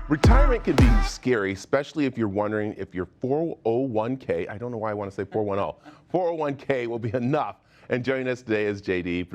Retirement can be scary, especially if you're wondering if your 401k, I don't know why I want to say 410, 401k will be enough. And joining us today is JD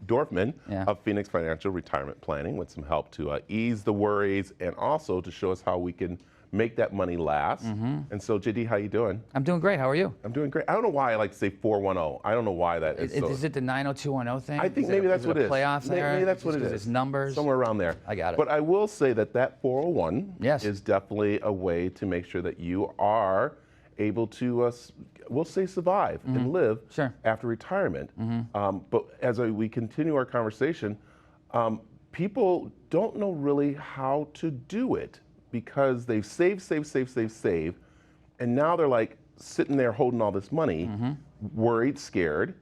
Dorfman of Phoenix Financial Retirement Planning with some help to ease the worries and also to show us how we can make that money last. And so, JD, how you doing? I'm doing great. How are you? I'm doing great. I don't know why I like to say 410. I don't know why that is. Is it the 90210 thing? I think maybe that's what it is. Playoff there? Maybe that's what it is. It's numbers. Somewhere around there. I got it. But I will say that 401 is definitely a way to make sure that you are able to, we'll say, survive and live after retirement. But as we continue our conversation, people don't know really how to do it because they've saved, and now they're like sitting there holding all this money, worried, scared.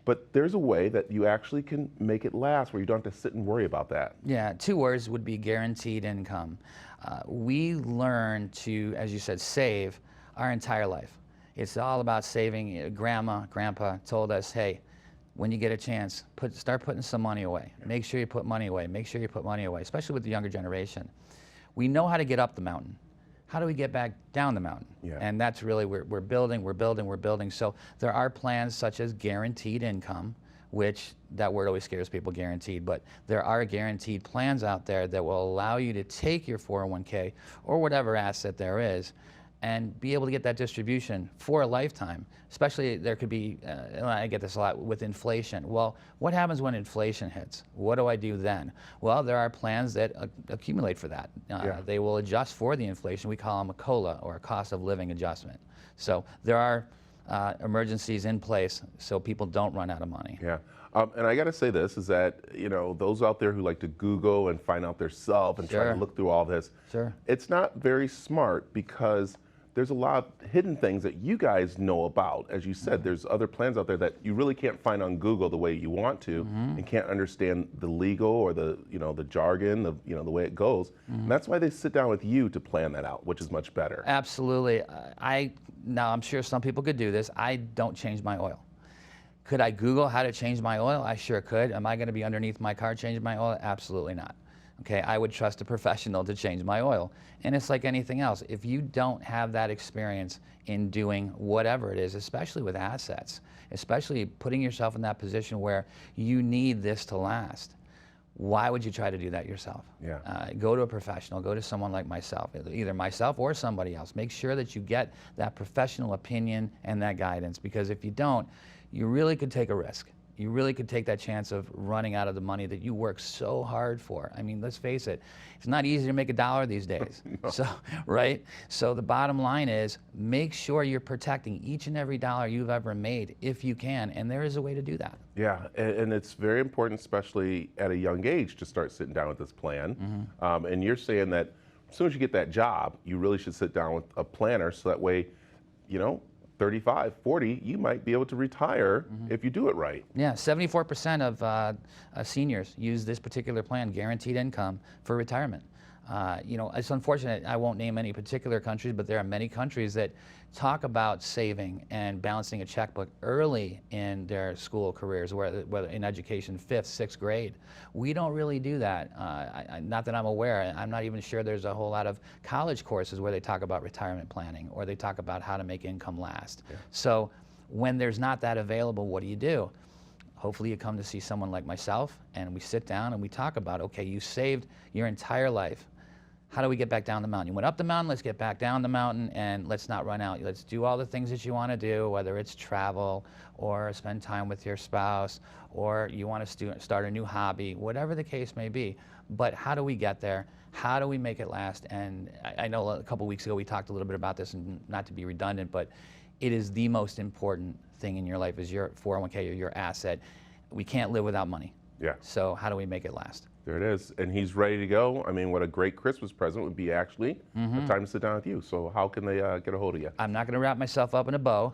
But there's a way that you actually can make it last where you don't have to sit and worry about that. Yeah, two words would be guaranteed income. We learn to, as you said, save our entire life. It's all about saving. Grandma, grandpa told us, hey, when you get a chance, start putting some money away. Make sure you put money away. Make sure you put money away, especially with the younger generation. We know how to get up the mountain. How do we get back down the mountain? And that's really, we're building. So there are plans such as guaranteed income, which that word always scares people, guaranteed, but there are guaranteed plans out there that will allow you to take your 401k or whatever asset there is and be able to get that distribution for a lifetime. Especially there could be, I get this a lot with inflation. Well, what happens when inflation hits? What do I do then? Well, there are plans that accumulate for that. They will adjust for the inflation. We call them a COLA, or a cost of living adjustment. So there are emergencies in place so people don't run out of money. And I got to say this, is that, you know, those out there who like to Google and find out themselves and try to look through all this, it's not very smart because there's a lot of hidden things that you guys know about. As you said, there's other plans out there that you really can't find on Google the way you want to, and can't understand the legal or the, you know, the jargon, the way it goes. And that's why they sit down with you to plan that out, which is much better. Absolutely. Now I'm sure some people could do this. I don't change my oil. Could I Google how to change my oil? I sure could. Am I going to be underneath my car changing my oil? Absolutely not. Okay, I would trust a professional to change my oil. And it's like anything else. If you don't have that experience in doing whatever it is, especially with assets, especially putting yourself in that position where you need this to last, why would you try to do that yourself? Go to a professional, go to someone like myself, either myself or somebody else. Make sure that you get that professional opinion and that guidance, because if you don't, you really could take a risk. You really could take that chance of running out of the money that you work so hard for. I mean, let's face it, it's not easy to make $1 these days. So, right? So the bottom line is, make sure you're protecting each and every dollar you've ever made if you can, and there is a way to do that. And it's very important, especially at a young age, to start sitting down with this plan. And you're saying that as soon as you get that job, you really should sit down with a planner so that way, you know, 35, 40, you might be able to retire if you do it right. 74% of seniors use this particular plan, guaranteed income, for retirement. You know, it's unfortunate, I won't name any particular countries, but there are many countries that talk about saving and balancing a checkbook early in their school careers, whether in education, 5th, 6th grade. We don't really do that. Not that I'm aware. I'm not even sure there's a whole lot of college courses where they talk about retirement planning or they talk about how to make income last. So when there's not that available, what do? Hopefully you come to see someone like myself and we sit down and we talk about, okay, you saved your entire life. How do we get back down the mountain? You went up the mountain, let's get back down the mountain, and let's not run out. Let's do all the things that you want to do, whether it's travel or spend time with your spouse, or you want to start a new hobby, whatever the case may be. But how do we get there? How do we make it last? And I know a couple weeks ago we talked a little bit about this, and not to be redundant, but it is the most important thing in your life is your 401k or your asset. We can't live without money. So how do we make it last? There it is, and he's ready to go. I mean, what a great Christmas present would be actually a time to sit down with you. So how can they get a hold of you? I'm not going to wrap myself up in a bow,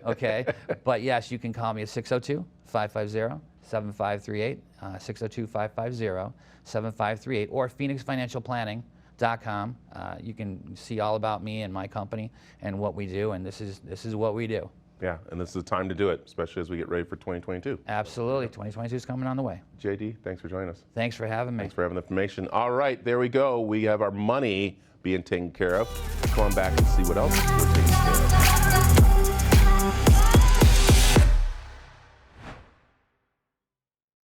okay? But yes, you can call me at 602-550-7538, 602-550-7538, or phoenixfinancialplanning.com. You can see all about me and my company and what we do, and this is what we do. Yeah, and this is the time to do it, especially as we get ready for 2022. Absolutely. 2022 is coming on the way. JD, thanks for joining us. Thanks for having me. Thanks for having the information. All right, there we go. We have our money being taken care of. Come on back and see what else we're taking care of.